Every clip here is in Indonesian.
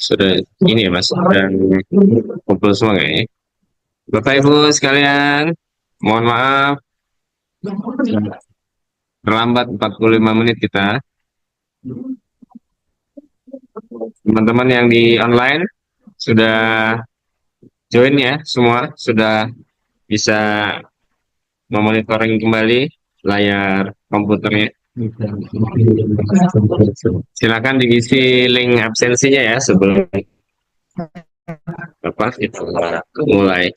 Sudah ini ya Mas, dan kumpul semua kayaknya. Bapak Ibu sekalian, mohon maaf terlambat 45 menit kita. Teman-teman yang di online sudah join ya semua, sudah bisa memonitoring kembali layar komputernya. Silakan diisi link absensinya ya sebelum apa kita mulai.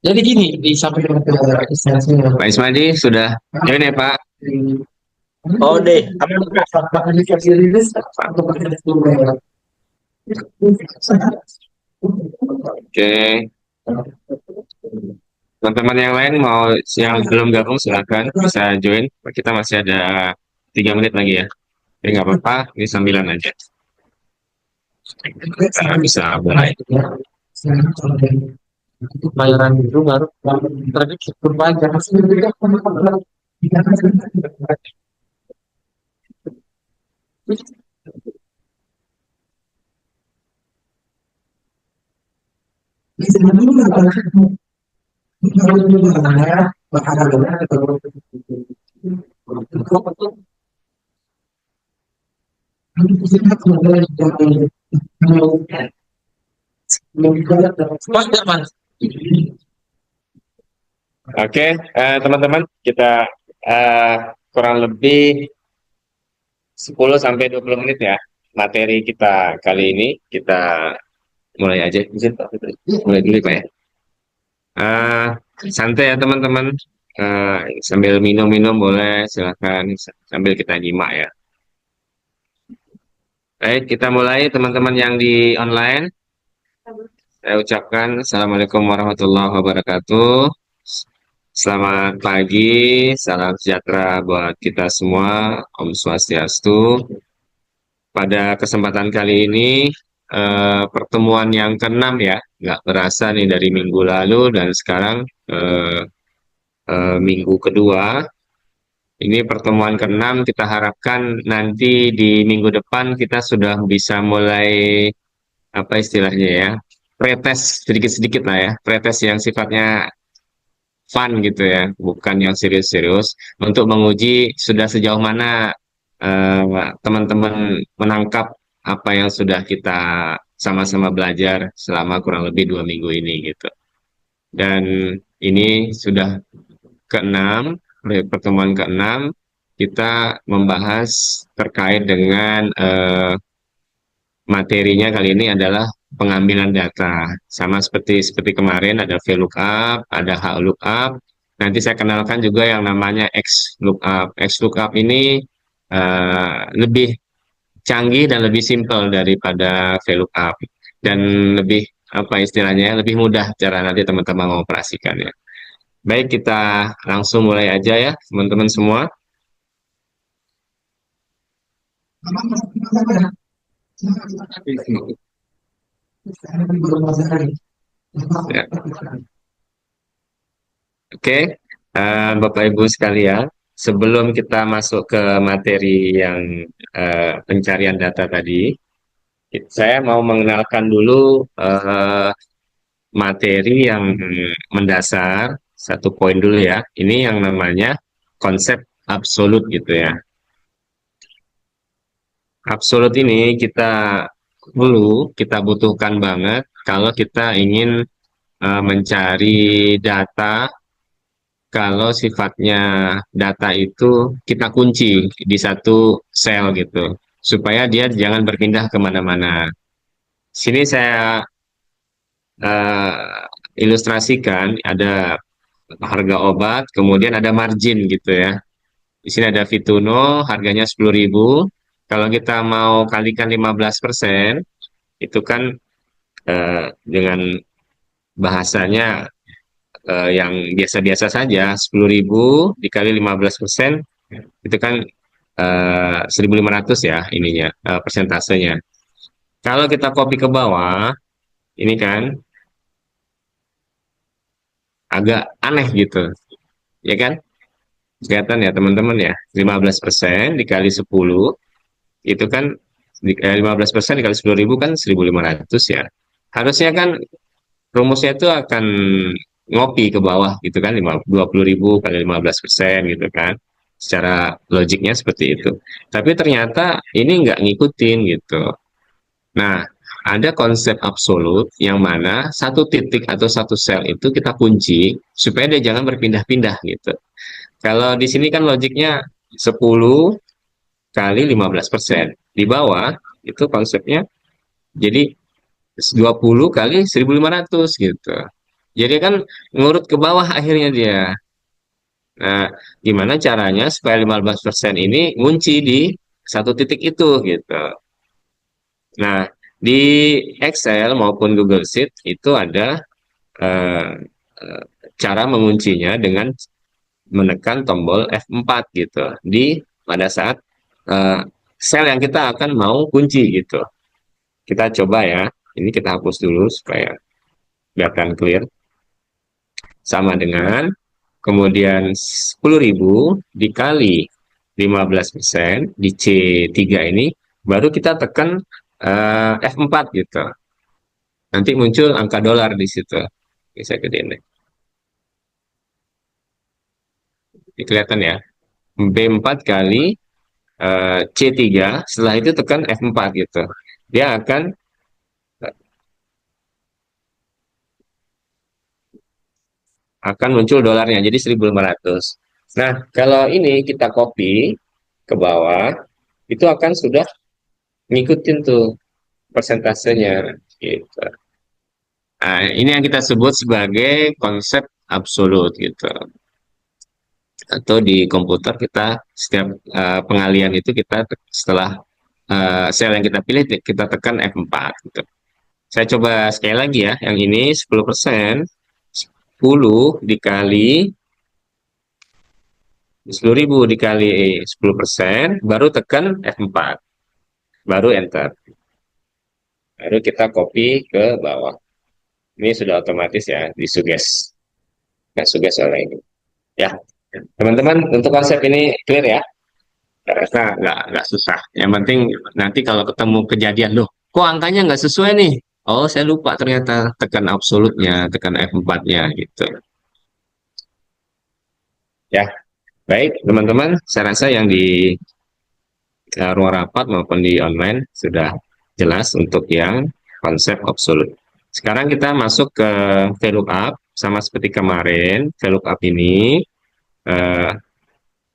Jadi gini, disampaikan ke instansinya. Pak Ismadi sudah join ya Pak? Oh deh, apa aplikasi rilis atau pakai dulu? Oke, teman-teman yang lain mau yang belum gabung silakan bisa join. Kita masih ada 3 menit lagi ya. Jadi nggak apa-apa, ini sambilan aja. Kita bisa mulai. Bayaran itu baru tadi syukur pajak. Mas, Mas. Oke, teman-teman, kita eh, kurang lebih 10 sampai 20 menit ya. Materi kita kali ini kita mulai aja. Izin, Pak Fitri. Mulai dulu Pak ya. Eh, santai ya teman-teman. Sambil minum-minum boleh, silakan sambil kita nyimak ya. Baik, kita mulai teman-teman yang di online. Saya ucapkan Assalamualaikum warahmatullahi wabarakatuh. Selamat pagi, salam sejahtera buat kita semua. Om Swastiastu. Pada kesempatan kali ini, pertemuan yang keenam ya, nggak berasa nih dari minggu lalu dan sekarang eh, minggu kedua. Ini pertemuan keenam, kita harapkan nanti di minggu depan kita sudah bisa mulai apa istilahnya ya, pretest sedikit-sedikit lah ya, pretest yang sifatnya fun gitu ya, bukan yang serius-serius, untuk menguji sudah sejauh mana teman-teman menangkap apa yang sudah kita sama-sama belajar selama kurang lebih 2 minggu ini gitu. Dan ini sudah keenam, pertemuan keenam, kita membahas terkait dengan materinya kali ini adalah pengambilan data. Sama seperti seperti kemarin ada VLOOKUP, ada HLOOKUP. Nanti saya kenalkan juga yang namanya XLOOKUP. XLOOKUP ini lebih canggih dan lebih simpel daripada VLOOKUP dan lebih apa istilahnya lebih mudah cara nanti teman-teman mengoperasikannya. Baik, kita langsung mulai aja ya teman-teman semua. Ya. Oke, Bapak Ibu sekalian, sebelum kita masuk ke materi yang pencarian data tadi, saya mau mengenalkan dulu materi yang mendasar, satu poin dulu ya. Ini yang namanya konsep absolut gitu ya. Absolut ini kita butuhkan banget kalau kita ingin mencari data kalau sifatnya data itu kita kunci di satu sel gitu, supaya dia jangan berpindah kemana-mana. Sini saya ilustrasikan ada harga obat, kemudian ada margin gitu ya. Di sini ada Vituno, harganya 10.000. Kalau kita mau kalikan 15%, itu kan dengan bahasanya yang biasa-biasa saja, 10.000 dikali 15%, itu kan 1.500 ya ininya persentasenya. Kalau kita copy ke bawah, ini kan agak aneh gitu, ya kan? Kelihatan ya teman-teman ya, 15% dikali 10 itu kan 15% dikali 10.000 kan 1.500 ya. Harusnya kan rumusnya itu akan ngopi ke bawah gitu kan, 20.000 kali 15% gitu kan. Secara logiknya seperti itu. Tapi ternyata ini nggak ngikutin gitu. Nah, ada konsep absolut yang mana satu titik atau satu sel itu kita kunci supaya dia jangan berpindah-pindah gitu. Kalau di sini kan logiknya 10 kali 15%. Di bawah itu konsepnya jadi 20 kali 1.500 gitu. Jadi kan ngurut ke bawah akhirnya dia. Nah, gimana caranya supaya 15% ini ngunci di satu titik itu gitu. Nah, di Excel maupun Google Sheet itu ada eh, eh, cara menguncinya dengan menekan tombol F4 gitu di pada saat eh, sel yang kita akan mau kunci gitu. Kita coba ya. Ini kita hapus dulu supaya kelihatan clear. Sama dengan kemudian 10.000 dikali 15% di C3 ini baru kita tekan F4 gitu. Nanti muncul angka dolar di situ. Bisa gedein deh. Ini kelihatan ya. B4 kali C3, setelah itu tekan F4 gitu. Dia akan muncul dolarnya, jadi 1.500. Nah, kalau ini kita copy ke bawah, itu akan sudah ngikutin tuh persentasenya gitu. Nah, ini yang kita sebut sebagai konsep absolut gitu. Atau di komputer kita setiap pengalian itu kita setelah sel yang kita pilih kita tekan F4 gitu. Saya coba sekali lagi ya, yang ini 10%, 10 dikali 10.000 dikali 10%, baru tekan F4, baru enter. Baru kita copy ke bawah. Ini sudah otomatis ya, disuges. Nggak suges oleh ini. Ya, teman-teman, untuk konsep ini clear ya? Saya rasa nggak susah. Yang penting nanti kalau ketemu kejadian, loh, kok angkanya nggak sesuai nih? Oh, saya lupa ternyata tekan absolutnya, tekan F4-nya gitu. Ya, baik teman-teman, saya rasa yang di ruang rapat maupun di online sudah jelas untuk yang konsep absolut. Sekarang kita masuk ke VLOOKUP, sama seperti kemarin. VLOOKUP ini eh,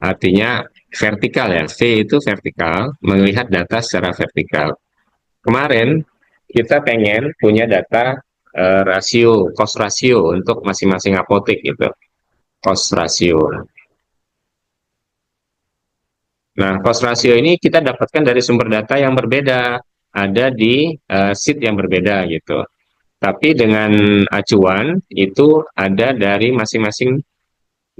artinya vertikal ya, V itu vertikal, melihat data secara vertikal. Kemarin kita pengen punya data rasio, cost ratio untuk masing-masing apotek gitu, cost ratio. Nah, cost ratio ini kita dapatkan dari sumber data yang berbeda, ada di sheet yang berbeda gitu. Tapi dengan acuan itu ada dari masing-masing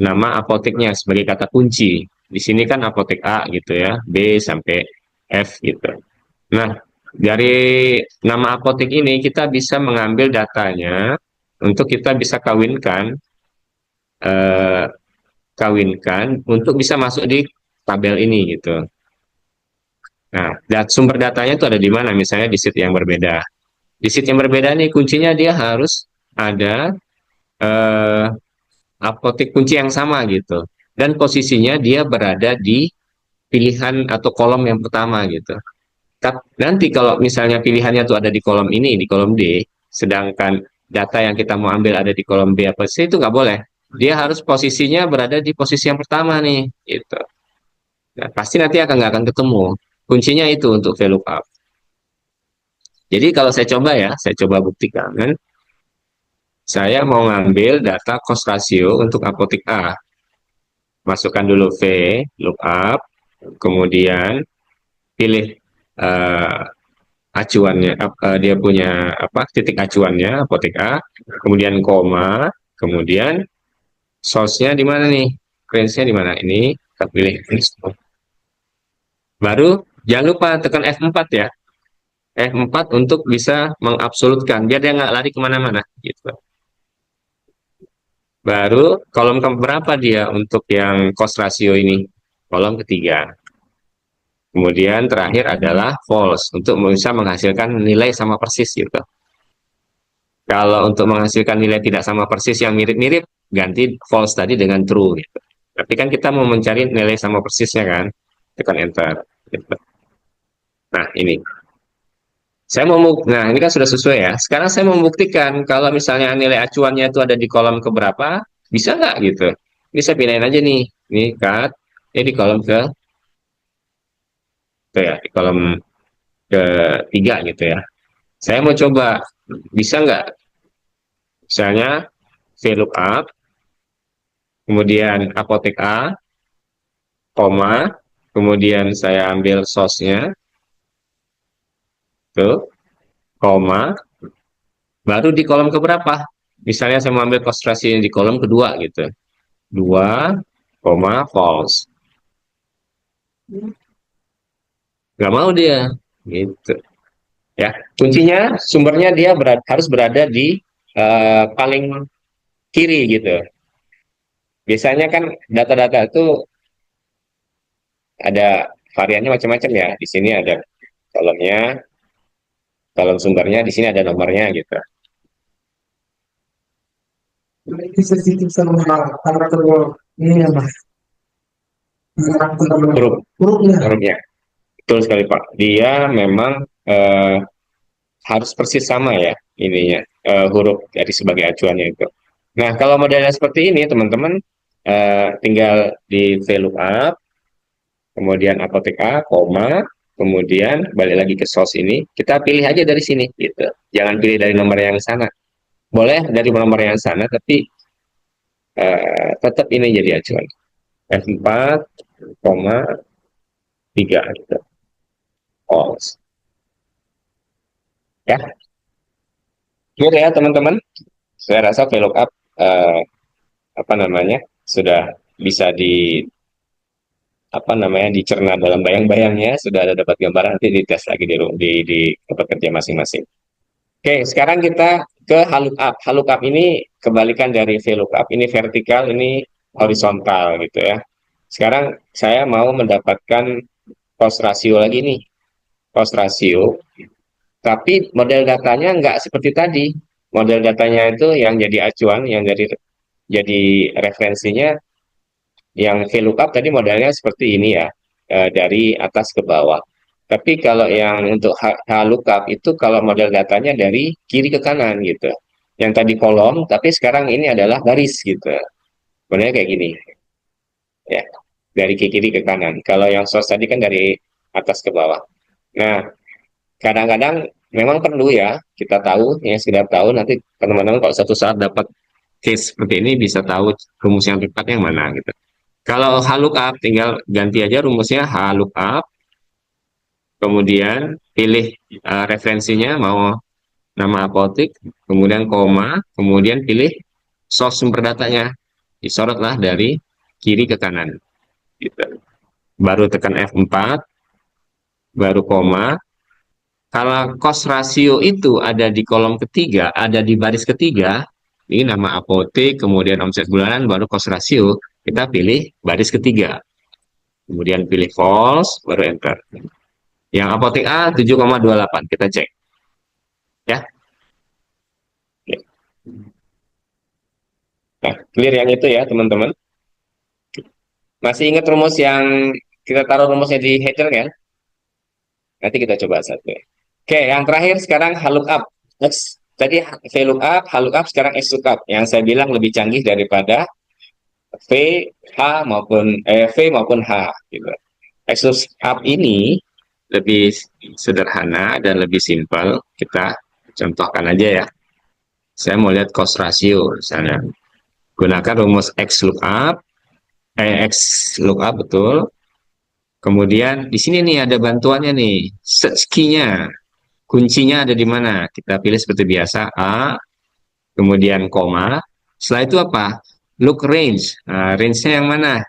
nama apoteknya sebagai kata kunci. Di sini kan apotek A gitu ya, B sampai F gitu. Nah, dari nama apotek ini kita bisa mengambil datanya untuk kita bisa eh, kawinkan untuk bisa masuk di tabel ini gitu. Nah, sumber datanya itu ada di mana? Misalnya di sheet yang berbeda. Di sheet yang berbeda nih kuncinya dia harus ada eh, apotek kunci yang sama gitu. Dan posisinya dia berada di pilihan atau kolom yang pertama gitu. Nanti kalau misalnya pilihannya tuh ada di kolom ini, di kolom D, sedangkan data yang kita mau ambil ada di kolom B apa C, itu nggak boleh. Dia harus posisinya berada di posisi yang pertama nih, gitu. Nah, pasti nanti nggak akan ketemu. Kuncinya itu untuk VLOOKUP. Jadi kalau saya coba ya, saya coba buktikan. Kan? Saya mau ngambil data cost ratio untuk apotek A. Masukkan dulu V, lookup, kemudian pilih eh, acuannya, dia punya apa titik acuannya apotek A, kemudian koma, kemudian source-nya di mana nih, range-nya di mana, ini kita pilih, baru jangan lupa tekan F4 ya, F4 untuk bisa mengabsolutkan biar dia nggak lari kemana-mana gitu. Baru kolom keberapa dia untuk yang cost ratio ini? Kolom ketiga. Kemudian terakhir adalah false untuk bisa menghasilkan nilai sama persis gitu. Kalau untuk menghasilkan nilai tidak sama persis yang mirip-mirip, ganti false tadi dengan true gitu. Tapi kan kita mau mencari nilai sama persisnya kan, tekan enter. Gitu. Nah ini, nah ini kan sudah sesuai ya. Sekarang saya mau membuktikan kalau misalnya nilai acuannya itu ada di kolom keberapa, bisa nggak gitu? Ini saya pindahin aja nih, ini cut, ini di kolom di kolom ketiga gitu ya. Saya mau coba, bisa nggak? Misalnya VLOOKUP, kemudian apotek A, koma, kemudian saya ambil source-nya, tuh, koma, baru di kolom keberapa? Misalnya saya mau ambil konsentrasi di kolom kedua gitu. 2, false. Nggak mau dia. Gitu. Ya, kuncinya sumbernya dia harus berada di paling kiri gitu. Biasanya kan data-data itu ada variannya macam-macam ya. Di sini ada kolomnya, kolom sumbernya, di sini ada nomornya gitu. Ini sensitif sama karakter ini ya mas. Hurufnya. Betul sekali Pak. Dia memang harus persis sama ya ininya huruf dari sebagai acuannya itu. Nah kalau modelnya seperti ini teman-teman tinggal di VLOOKUP, kemudian apotek A, koma, kemudian balik lagi ke source ini, kita pilih aja dari sini gitu. Jangan pilih dari nomor yang sana. Boleh dari nomor yang sana, tapi tetap ini jadi acuan. F4, koma, 3 gitu. False. Ya, clear ya teman-teman. Saya rasa VLOOKUP apa namanya sudah bisa dicerna dalam bayang-bayangnya, sudah ada dapat gambaran, nanti dites lagi di tempat kerja masing-masing. Oke, sekarang kita ke HLOOKUP. HLOOKUP ini kebalikan dari VLOOKUP, ini vertikal, ini horizontal gitu ya. Sekarang saya mau mendapatkan cost ratio lagi nih, cost ratio, tapi model datanya nggak seperti tadi. Model datanya itu yang jadi acuan, yang jadi referensinya, yang VLOOKUP tadi modelnya seperti ini ya, dari atas ke bawah. Tapi kalau yang untuk HLOOKUP itu kalau model datanya dari kiri ke kanan gitu. Yang tadi kolom, tapi sekarang ini adalah garis gitu. Sebenarnya kayak gini, ya, dari kiri ke kanan. Kalau yang source tadi kan dari atas ke bawah. Nah, kadang-kadang memang perlu ya kita tahu, ya sekedar tahu nanti teman-teman kalau satu saat dapat case seperti ini bisa tahu rumus yang tepat yang mana gitu. Kalau HLOOKUP tinggal ganti aja rumusnya HLOOKUP, kemudian pilih referensinya mau nama apotek, kemudian koma, kemudian pilih source sumber datanya. Disorotlah dari kiri ke kanan. Gitu. Baru tekan F4, baru koma. Kalau cost ratio itu ada di kolom ketiga, ada di baris ketiga, ini nama apotek, kemudian omset bulanan, baru cost ratio, kita pilih baris ketiga. Kemudian pilih false, baru enter. Yang apotek A 7,28, kita cek. Ya. Nah, clear yang itu ya, teman-teman. Masih ingat rumus yang kita taruh rumusnya di header kan? Nanti kita coba satu. Oke, yang terakhir sekarang HLOOKUP. Next. Tadi VLOOKUP, HLOOKUP, sekarang XLOOKUP. Yang saya bilang lebih canggih daripada V, V maupun H. Gitu. XLOOKUP ini lebih sederhana dan lebih simpel. Kita contohkan aja ya. Saya mau lihat cost ratio misalnya. Gunakan rumus XLOOKUP betul. Kemudian di sini nih ada bantuannya nih, search key-nya. Kuncinya ada di mana? Kita pilih seperti biasa A, kemudian koma. Setelah itu apa? Look range. Nah, range-nya yang mana?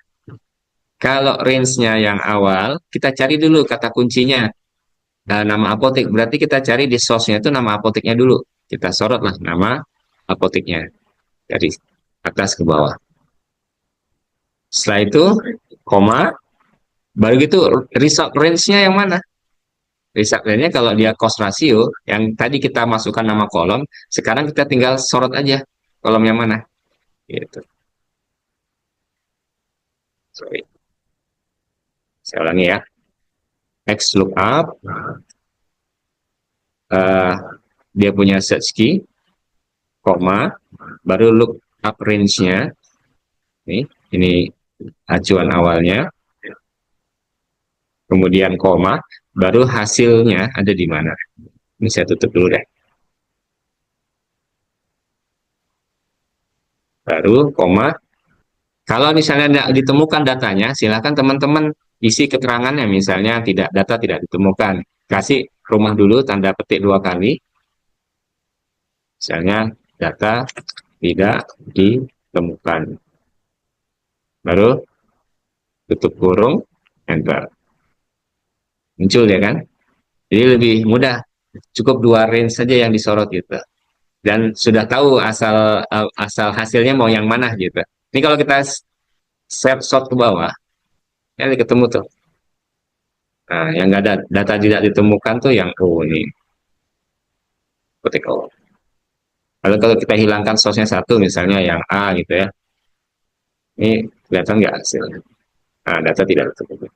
Kalau range-nya yang awal, kita cari dulu kata kuncinya. Nah, nama apotek. Berarti kita cari di source-nya itu nama apoteknya dulu. Kita sorot lah nama apoteknya. Dari atas ke bawah. Setelah itu, koma, baru gitu result range-nya yang mana? Result range-nya kalau dia cost ratio, yang tadi kita masukkan nama kolom, sekarang kita tinggal sorot aja kolom yang mana. Gitu. Sorry. Saya ulangi ya. X lookup, uh, dia punya search key, koma, baru lookup range-nya. Ini acuan awalnya, kemudian koma, baru hasilnya ada di mana. Ini saya tutup dulu deh. Baru koma. Kalau misalnya tidak ditemukan datanya, silakan teman-teman isi keterangannya. Misalnya data tidak ditemukan. Kasih rumah dulu, tanda petik 2 kali. Misalnya data tidak ditemukan. Baru tutup kurung, enter. Muncul ya kan? Jadi lebih mudah. Cukup 2 range saja yang disorot gitu. Dan sudah tahu asal hasilnya mau yang mana gitu. Ini kalau kita sort ke bawah, ya ketemu tuh. Nah, yang nggak ada data tidak ditemukan tuh yang ini ketik O. Lalu kalau kita hilangkan source-nya satu, misalnya yang A gitu ya, ini kelihatan nggak hasilnya? Nah, data tidak ditemukan.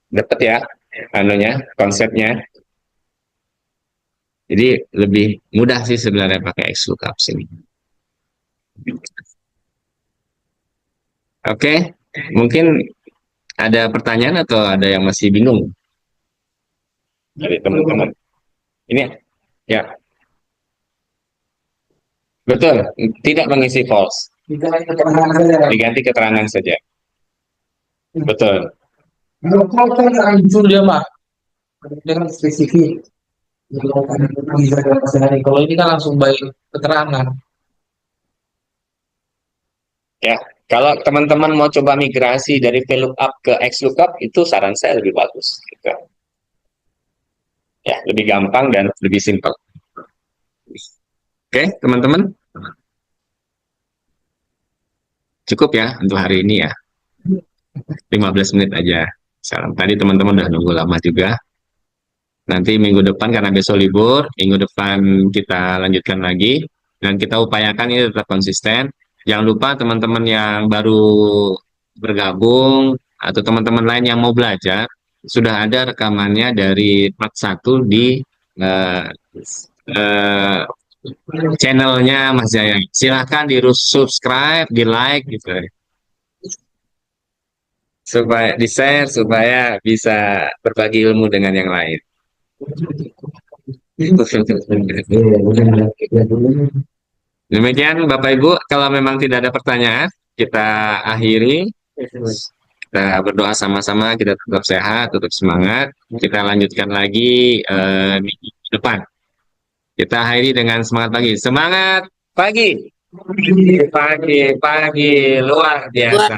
Dapat ya, anunya, konsepnya. Jadi lebih mudah sih sebenarnya pakai XLOOKUP sini. Oke, mungkin ada pertanyaan atau ada yang masih bingung dari teman-teman? Ini ya, betul, tidak mengisi false, diganti keterangan saja. Betul. Kalau kan muncul dia mah dengan spesifik. Kalau ini kan langsung baik keterangan. Ya, kalau teman-teman mau coba migrasi dari VLOOKUP ke XLOOKUP, itu saran saya lebih bagus. Gitu. Ya, lebih gampang dan lebih simpel. Oke, teman-teman. Cukup ya untuk hari ini ya. 15 menit aja. Salam. Tadi teman-teman udah nunggu lama juga. Nanti minggu depan karena besok libur, minggu depan kita lanjutkan lagi. Dan kita upayakan ini tetap konsisten. Jangan lupa teman-teman yang baru bergabung atau teman-teman lain yang mau belajar, sudah ada rekamannya dari part 1 di uh, uh, channelnya Mas Jaya. Silahkan di subscribe, di like gitu. Supaya di share, supaya bisa berbagi ilmu dengan yang lain. Demikian Bapak Ibu, kalau memang tidak ada pertanyaan, kita akhiri. Kita berdoa sama-sama, kita tetap sehat, tetap semangat. Kita lanjutkan lagi minggu depan. Kita akhiri dengan semangat pagi. Semangat pagi! Pagi, luar biasa.